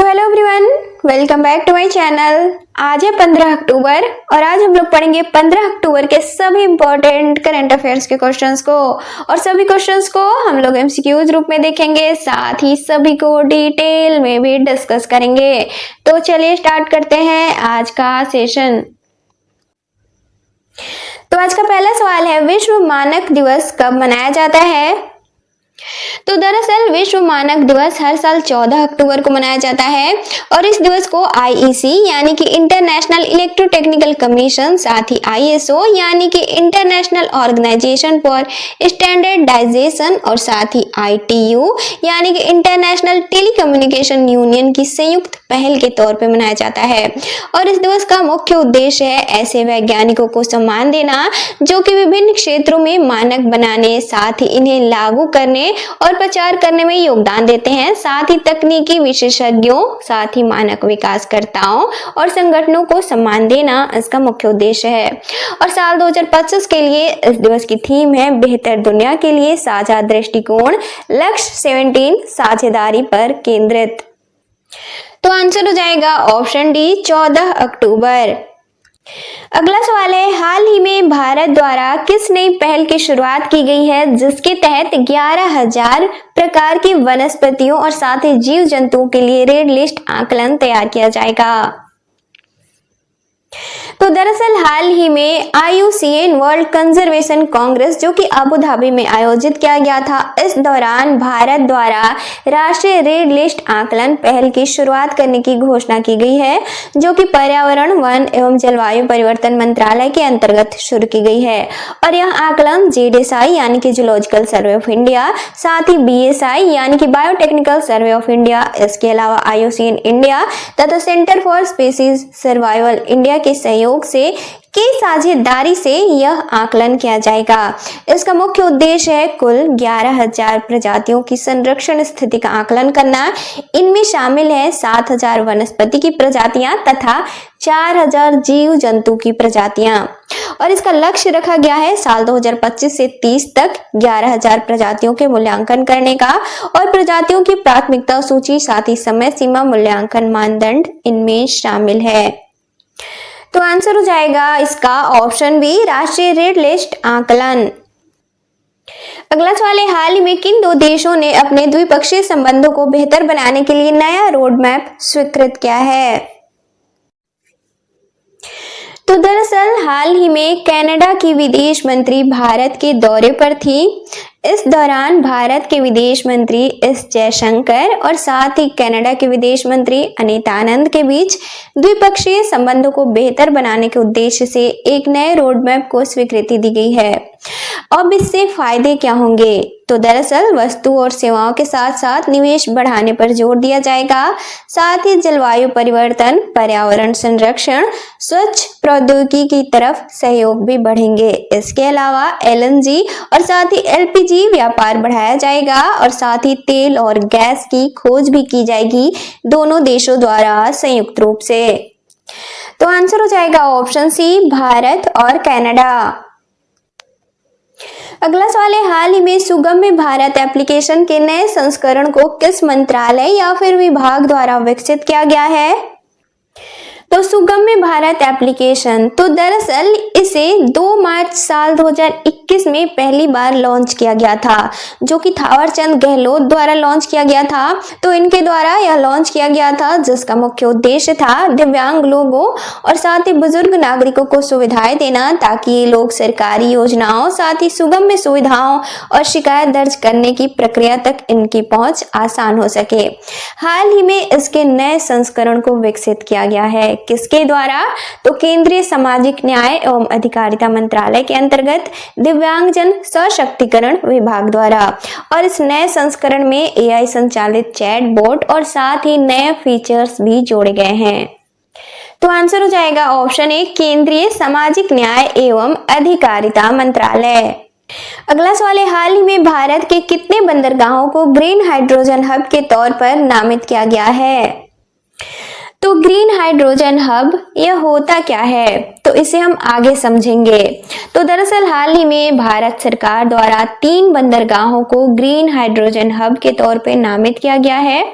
तो hello everyone, welcome back to my channel. आज है 15 अक्टूबर और आज हम लोग पढ़ेंगे 15 अक्टूबर के सभी इंपॉर्टेंट करंट अफेयर्स के क्वेश्चंस को और सभी क्वेश्चंस को हम लोग एमसीक्यूज रूप में देखेंगे, साथ ही सभी को डिटेल में भी डिस्कस करेंगे। तो चलिए स्टार्ट करते हैं आज का सेशन। तो आज का पहला सवाल है, विश्व मानक दिवस कब मनाया जाता है? तो दरअसल विश्व मानक दिवस हर साल 14 अक्टूबर को मनाया जाता है और इस दिवस को आईईसी यानी कि इंटरनेशनल इलेक्ट्रोटेक्निकल कमीशन, साथ ही आईएसओ यानी कि इंटरनेशनल ऑर्गेनाइजेशन फॉर स्टैंडर्डाइजेशन और साथ ही आईटीयू यानी कि इंटरनेशनल टेलीकम्युनिकेशन यूनियन की संयुक्त पहल के तौर पर मनाया जाता है। और इस दिवस का मुख्य उद्देश्य है ऐसे वैज्ञानिकों को सम्मान देना जो कि विभिन्न क्षेत्रों में मानक बनाने, साथ ही इन्हें लागू करने और प्रचार करने में योगदान देते हैं, साथ ही तकनीकी विशेषज्ञों, साथ ही मानक विकासकर्ताओं और संगठनों को सम्मान देना इसका मुख्य उद्देश्य है। और साल 2025 के लिए इस दिवस की थीम है बेहतर दुनिया के लिए साझा दृष्टिकोण, लक्ष्य 17 साझेदारी पर केंद्रित। तो आंसर हो जाएगा ऑप्शन डी 14 अक्टूबर। अगला सवाल है, हाल ही में भारत द्वारा किस नई पहल की शुरुआत की गई है जिसके तहत 11,000 प्रकार की वनस्पतियों और साथ ही जीव जंतुओं के लिए रेड लिस्ट आकलन तैयार किया जाएगा? तो दरअसल हाल ही में IUCN वर्ल्ड कंजर्वेशन कांग्रेस जो कि अबू धाबी में आयोजित किया गया था, इस दौरान भारत द्वारा राष्ट्रीय रेड लिस्ट आकलन पहल की शुरुआत करने की घोषणा की गई है जो कि पर्यावरण, वन एवं जलवायु परिवर्तन मंत्रालय के अंतर्गत शुरू की गई है। और यह आकलन JSI यानी कि जूलॉजिकल सर्वे ऑफ इंडिया, साथ ही BSI यानी कि बायोटेक्निकल सर्वे ऑफ इंडिया, इसके अलावा IUCN इंडिया तथा centre for species survival India के सहयोग से की साझेदारी से यह आकलन किया जाएगा। इसका मुख्य उद्देश्य है कुल 11,000 प्रजातियों की संरक्षण स्थिति का आकलन करना। इनमें शामिल है 7,000 वनस्पति की प्रजातियां तथा 4,000 जीव जंतु की प्रजातियां। और इसका लक्ष्य रखा गया है साल 2025 से 30 तक 11,000 प्रजातियों के मूल्यांकन करने का और प्रजातियों की प्राथमिकता सूची, साथ ही समय सीमा, मूल्यांकन मानदंड इनमें शामिल है। तो आंसर हो जाएगा इसका ऑप्शन बी राष्ट्रीय रेड लिस्ट आकलन। अगला सवाल है, हाल ही में किन दो देशों ने अपने द्विपक्षीय संबंधों को बेहतर बनाने के लिए नया रोड मैप स्वीकृत किया है? तो दरअसल हाल ही में कनाडा की विदेश मंत्री भारत के दौरे पर थी। इस दौरान भारत के विदेश मंत्री एस जयशंकर और साथ ही कनाडा के विदेश मंत्री अनीता आनंद के बीच द्विपक्षीय संबंधों को बेहतर बनाने के उद्देश्य से एक नए रोड मैप को स्वीकृति दी गई है। अब इससे फायदे क्या होंगे? तो दरअसल वस्तु और सेवाओं के साथ साथ निवेश बढ़ाने पर जोर दिया जाएगा, साथ ही जलवायु परिवर्तन, पर्यावरण संरक्षण, स्वच्छ प्रौद्योगिकी की तरफ सहयोग भी बढ़ेंगे। इसके अलावा LNG और साथ ही LPG व्यापार बढ़ाया जाएगा और साथ ही तेल और गैस की खोज भी की जाएगी दोनों देशों द्वारा संयुक्त रूप से। तो आंसर हो जाएगा ऑप्शन सी भारत और कनाडा। अगला सवाल है, हाल ही में सुगम्य भारत एप्लीकेशन के नए संस्करण को किस मंत्रालय या फिर विभाग द्वारा विकसित किया गया है? तो सुगम्य भारत एप्लीकेशन, तो दरअसल इसे 2 मार्च साल 2021 में पहली बार लॉन्च किया गया था जो कि थावरचंद गहलोत द्वारा लॉन्च किया गया था। तो इनके द्वारा यह लॉन्च किया गया था जिसका मुख्य उद्देश्य था दिव्यांग लोगों और साथ ही बुजुर्ग नागरिकों को सुविधाएं देना ताकि ये लोग सरकारी योजनाओं, साथ ही सुगम्य सुविधाओं और शिकायत दर्ज करने की प्रक्रिया तक इनकी पहुंच आसान हो सके। हाल ही में इसके नए संस्करण को विकसित किया गया है। किसके द्वारा? तो केंद्रीय सामाजिक न्याय एवं अधिकारिता मंत्रालय के अंतर्गत दिव्यांगजन सशक्तिकरण विभाग द्वारा। और इस नए संस्करण में AI संचालित चैट बोट और साथ ही नए फीचर्स भी जोड़े गए हैं। तो आंसर हो जाएगा ऑप्शन ए केंद्रीय सामाजिक न्याय एवं अधिकारिता मंत्रालय। अगला सवाल है, हाल ही में भारत के कितने बंदरगाहों को ग्रीन हाइड्रोजन हब के तौर पर नामित किया गया है? तो ग्रीन हाइड्रोजन हब यह होता क्या है, तो इसे हम आगे समझेंगे। तो दरअसल हाल ही में भारत सरकार द्वारा 3 बंदरगाहों को ग्रीन हाइड्रोजन हब के तौर पे नामित किया गया है।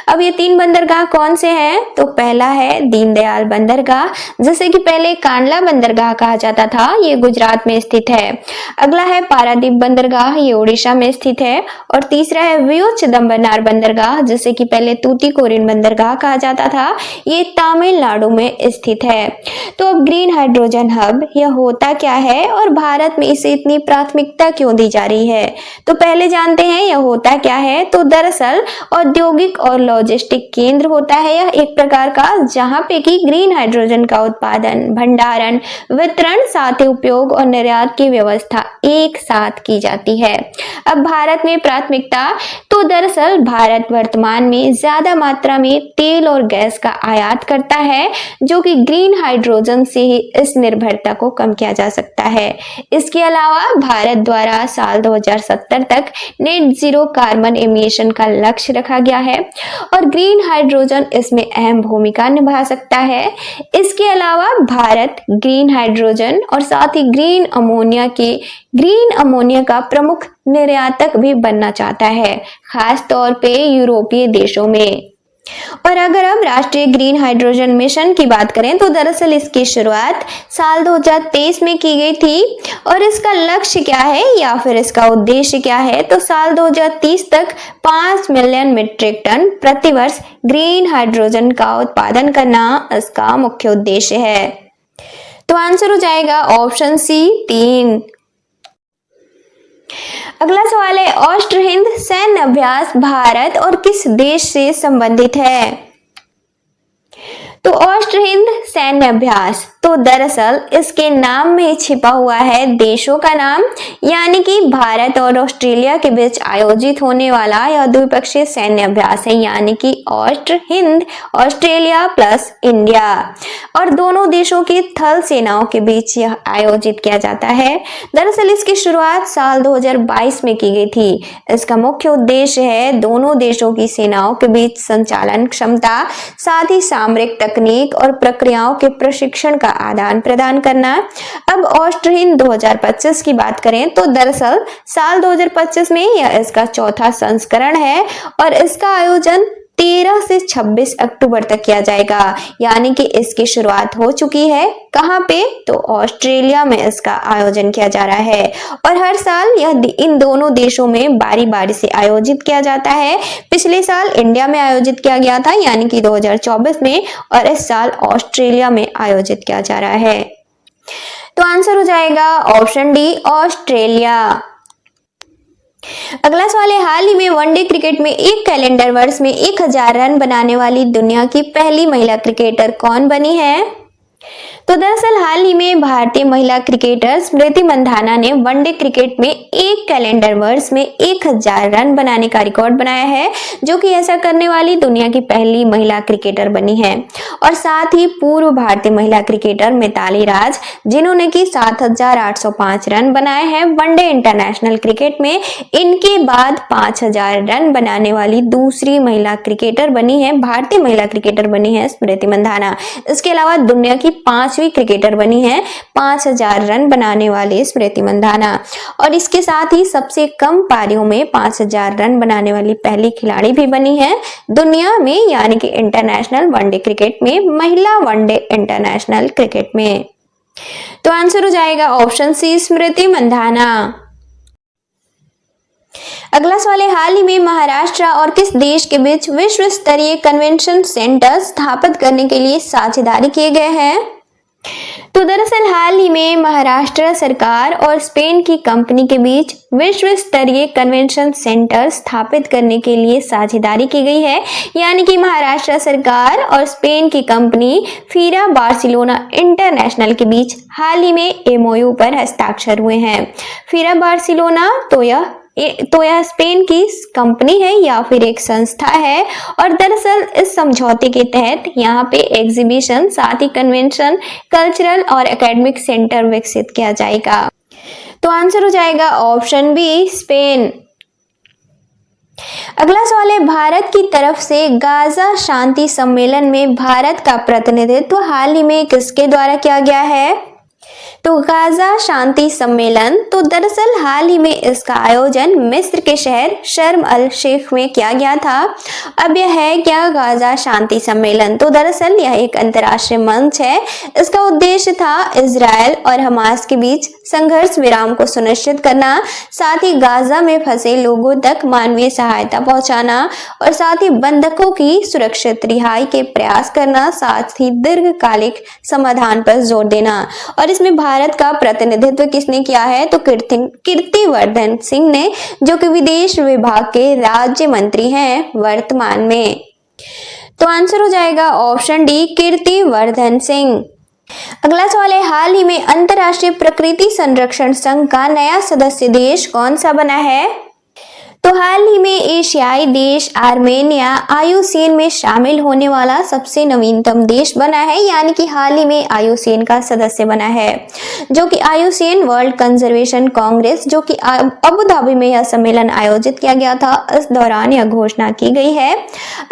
अब ये 3 बंदरगाह कौन से हैं, तो पहला है दीनदयाल बंदरगाह, जिसे कि पहले कांडला बंदरगाह कहा जाता था, ये गुजरात में स्थित है। अगला है पारादीप बंदरगाह, ये उड़ीसा में स्थित है। और तीसरा है वियो चिदम्बरनार बंदरगाह, जिसे कि पहले तूतीकोरिन बंदरगाह कहा जाता था, ये तमिलनाडु में स्थित है। तो अब ग्रीन हाइड्रोजन हब यह होता क्या है और भारत में इसे इतनी प्राथमिकता क्यों दी जा रही है, तो पहले जानते हैं यह होता क्या है। तो दरअसल औद्योगिक और लॉजिस्टिक केंद्र होता है यह एक प्रकार का, जहां पे कि ग्रीन हाइड्रोजन का उत्पादन, भंडारण, वितरण, साथ ही उपयोग और निर्यात की व्यवस्था एक साथ की जाती है। अब भारत में प्राथमिकता, तो दरअसल भारत वर्तमान में ज्यादा मात्रा में तेल और गैस का आयात करता है, जो कि ग्रीन हाइड्रोजन से ही इस निर्भरता को कम किया जा सकता है। इसके अलावा भारत द्वारा साल 2070 तक नेट जीरो कार्बन एमिशन का लक्ष्य रखा गया है और ग्रीन हाइड्रोजन इसमें अहम भूमिका निभा सकता है। इसके अलावा भारत ग्रीन हाइड्रोजन और साथ ही ग्रीन अमोनिया का प्रमुख निर्यातक भी बनना चाहता है, खास तौर पे यूरोपीय देशों में। और अगर अब राष्ट्रीय ग्रीन हाइड्रोजन मिशन की बात करें, तो दरअसल इसकी शुरुआत साल 2023 में की गई थी। और इसका लक्ष्य क्या है या फिर इसका उद्देश्य क्या है, तो साल 2030 तक 5 मिलियन मीट्रिक टन प्रति वर्ष ग्रीन हाइड्रोजन का उत्पादन करना इसका मुख्य उद्देश्य है। तो आंसर हो जाएगा ऑप्शन सी 3। अगला सवाल है, ऑस्ट्र हिंद सैन्य अभ्यास भारत और किस देश से संबंधित है। तो ऑस्ट्र हिंद सैन्य अभ्यास, तो दरअसल इसके नाम में ही छिपा हुआ है देशों का नाम, यानी कि भारत और ऑस्ट्रेलिया के बीच आयोजित होने वाला यह द्विपक्षीय सैन्य अभ्यास है, यानी कि ऑस्ट्र हिंद, ऑस्ट्रेलिया प्लस इंडिया। और दोनों देशों की थल सेनाओं के बीच यह आयोजित किया जाता है। दरअसल इसकी शुरुआत साल 2022 में की गई थी। इसका मुख्य उद्देश्य है दोनों देशों की सेनाओं के बीच संचालन क्षमता, साथ ही सामरिक तकनीक और प्रक्रियाओं के प्रशिक्षण का आदान प्रदान करना। अब ऑस्ट्र हिंद 2025 की बात करें, तो दरअसल साल 2025 में यह इसका चौथा संस्करण है और इसका आयोजन 13 से 26 अक्टूबर तक किया जाएगा, यानी कि इसकी शुरुआत हो चुकी है। कहां पे, तो ऑस्ट्रेलिया में इसका आयोजन किया जा रहा है। और हर साल यह इन दोनों देशों में बारी बारी से आयोजित किया जाता है। पिछले साल इंडिया में आयोजित किया गया था, यानी कि 2024 में, और इस साल ऑस्ट्रेलिया में आयोजित किया जा रहा है। तो आंसर हो जाएगा ऑप्शन डी, ऑस्ट्रेलिया। अगला सवाल है, हाल ही में वनडे क्रिकेट में एक कैलेंडर वर्ष में 1000 रन बनाने वाली दुनिया की पहली महिला क्रिकेटर कौन बनी है। तो दरअसल हाल ही में भारतीय महिला क्रिकेटर स्मृति मंधाना ने वनडे क्रिकेट में एक कैलेंडर वर्ष में 1000 रन बनाने का रिकॉर्ड बनाया है, जो कि ऐसा करने वाली दुनिया की पहली महिला क्रिकेटर बनी है। और साथ ही पूर्व भारतीय महिला क्रिकेटर मिताली राज, जिन्होंने की 7805 रन बनाए हैं वनडे इंटरनेशनल क्रिकेट में, इनके बाद 5000 रन बनाने वाली दूसरी महिला क्रिकेटर बनी है, भारतीय महिला क्रिकेटर बनी है स्मृति मंधाना। इसके अलावा दुनिया की 5वीं क्रिकेटर बनी है 5000 रन बनाने वाली स्मृति मंधाना। और इसके साथ ही सबसे कम पारियों में 5000 रन बनाने वाली पहली खिलाड़ी भी बनी है दुनिया में, यानी कि इंटरनेशनल वनडे क्रिकेट में, महिला वनडे इंटरनेशनल क्रिकेट में। तो आंसर हो जाएगा ऑप्शन सी, स्मृति मंधाना। अगला सवाल है, हाल ही में महाराष्ट्र और किस देश के बीच विश्व स्तरीय कन्वेंशन सेंटर स्थापित करने के लिए साझेदारी किए गए हैं। तो दरअसल हाल ही में महाराष्ट्र सरकार और स्पेन की कंपनी के बीच विश्व स्तरीय कन्वेंशन सेंटर स्थापित करने के लिए साझेदारी की गई है, यानी कि महाराष्ट्र सरकार और स्पेन की कंपनी फीरा बार्सिलोना इंटरनेशनल के बीच हाल ही में एमओयू पर हस्ताक्षर हुए हैं। फीरा बार्सिलोना तो यह स्पेन की कंपनी है या फिर एक संस्था है। और दरअसल इस समझौते के तहत यहाँ पे एग्जीबिशन, साथ ही कन्वेंशन, कल्चरल और एकेडमिक सेंटर विकसित किया जाएगा। तो आंसर हो जाएगा ऑप्शन बी, स्पेन। अगला सवाल है, भारत की तरफ से गाजा शांति सम्मेलन में भारत का प्रतिनिधित्व हाल ही में किसके द्वारा किया गया है? तो गाजा शांति सम्मेलन, तो दरअसल हाल ही में इसका आयोजन मिस्र के शहर शर्म अल शेख में किया गया था। अब यह है क्या गाजा शांति सम्मेलन? तो दरअसल यह एक अंतर्राष्ट्रीय मंच है। इसका उद्देश्य था इजराइल और हमास के बीच संघर्ष विराम को सुनिश्चित करना, साथ ही गाजा में फंसे लोगों तक मानवीय सहायता पहुंचाना और साथ ही बंधकों की सुरक्षित रिहाई के प्रयास करना, साथ ही दीर्घकालिक समाधान पर जोर देना। और इसमें भारत का प्रतिनिधित्व किसने किया है? तो कीर्तिवर्धन सिंह ने, जो कि विदेश विभाग के राज्य मंत्री हैं वर्तमान में। तो आंसर हो जाएगा ऑप्शन डी, कीर्तिवर्धन सिंह। अगला सवाल है, हाल ही में अंतर्राष्ट्रीय प्रकृति संरक्षण संघ का नया सदस्य देश कौन सा बना है? तो हाल ही में एशियाई देश आर्मेनिया आईयूसीएन में शामिल होने वाला सबसे नवीनतम देश बना है, यानी कि हाल ही में आईयूसीएन का सदस्य बना है, जो कि आईयूसीएन वर्ल्ड कंजर्वेशन कांग्रेस, जो कि अबू धाबी में यह सम्मेलन आयोजित किया गया था, इस दौरान यह घोषणा की गई है।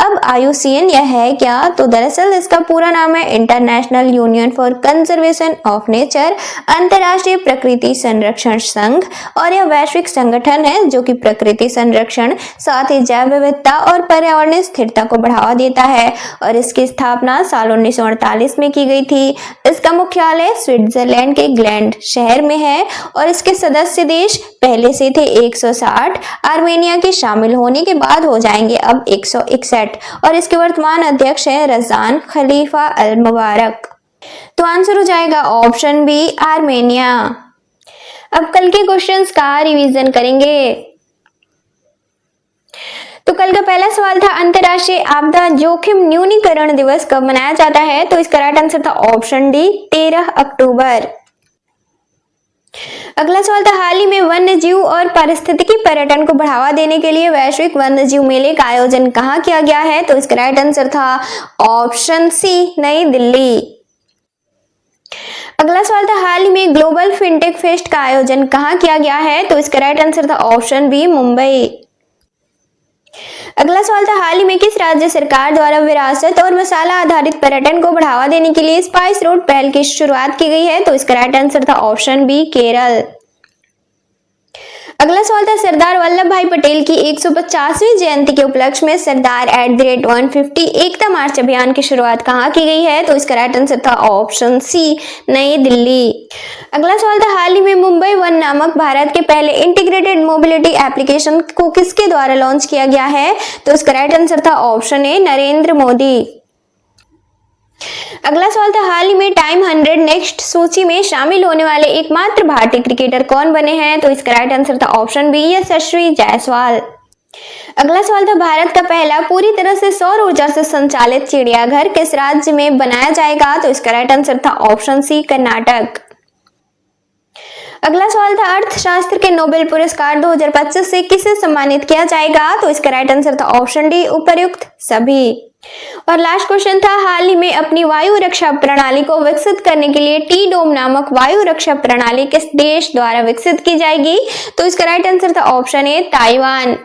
अब आईयूसीएन यह है क्या? तो दरअसल इसका पूरा नाम है international union for conservation of nature, अंतर्राष्ट्रीय प्रकृति संरक्षण संघ, और यह वैश्विक संगठन है जो कि प्रकृति संरक्षण, साथ ही जैव विविधता और पर्यावरणीय स्थिरता को बढ़ावा देता है। और इसकी स्थापना साल 1948 में की गई थी। इसका मुख्यालय स्विट्जरलैंड के ग्लैंड शहर में है और इसके सदस्य देश पहले से थे 160, आर्मेनिया के शामिल होने के बाद हो जाएंगे अब 161, और इसके वर्तमान अध्यक्ष है रज़ान खलीफा अल मुबारक। तो आंसर हो जाएगा ऑप्शन बी, आर्मेनिया। अब कल के क्वेश्चंस का रिवीजन करेंगे। तो कल का पहला सवाल था, अंतर्राष्ट्रीय आपदा जोखिम न्यूनीकरण दिवस कब मनाया जाता है? तो इसका राइट आंसर था ऑप्शन डी, 13 अक्टूबर। अगला सवाल था, हाल ही में वन्य जीव और पारिस्थितिकी पर्यटन को बढ़ावा देने के लिए वैश्विक वन्य जीव मेले का आयोजन कहाँ किया गया है? तो इसका राइट आंसर था ऑप्शन सी, नई दिल्ली। अगला सवाल था, हाल ही में ग्लोबल फिनटेक फेस्ट का आयोजन कहाँ किया गया है? तो इसका राइट आंसर था ऑप्शन बी, मुंबई। अगला सवाल था, हाल ही में किस राज्य सरकार द्वारा विरासत और मसाला आधारित पर्यटन को बढ़ावा देने के लिए स्पाइस रोड पहल की शुरुआत की गई है? तो इसका राइट आंसर था ऑप्शन बी, केरल। अगला सवाल था, सरदार वल्लभ भाई पटेल की 150वीं जयंती के उपलक्ष्य में सरदार @150 एकता मार्च अभियान की शुरुआत कहाँ की गई है? तो इसका राइट आंसर था ऑप्शन सी, नई दिल्ली। अगला सवाल था, हाल ही में मुंबई वन नामक भारत के पहले इंटीग्रेटेड मोबिलिटी एप्लीकेशन को किसके द्वारा लॉन्च किया गया है? तो इसका राइट आंसर था ऑप्शन ए, नरेंद्र मोदी। अगला सवाल था, हाल ही में टाइम 100 नेक्स्ट सूची में शामिल होने वाले एकमात्र भारतीय क्रिकेटर कौन बने हैं? तो इसका राइट आंसर था ऑप्शन बी, यशस्वी जायसवाल। अगला सवाल था, भारत का पहला पूरी तरह से सौर ऊर्जा से संचालित चिड़ियाघर किस राज्य में बनाया जाएगा? तो इसका राइट आंसर था ऑप्शन सी, कर्नाटक। अगला सवाल था, अर्थशास्त्र के नोबेल पुरस्कार 2025 से किसे सम्मानित किया जाएगा? तो इसका राइट आंसर था ऑप्शन डी, उपर्युक्त सभी। और लास्ट क्वेश्चन था, हाल ही में अपनी वायु रक्षा प्रणाली को विकसित करने के लिए टी डोम नामक वायु रक्षा प्रणाली किस देश द्वारा विकसित की जाएगी? तो इसका राइट आंसर था ऑप्शन ए, ताइवान।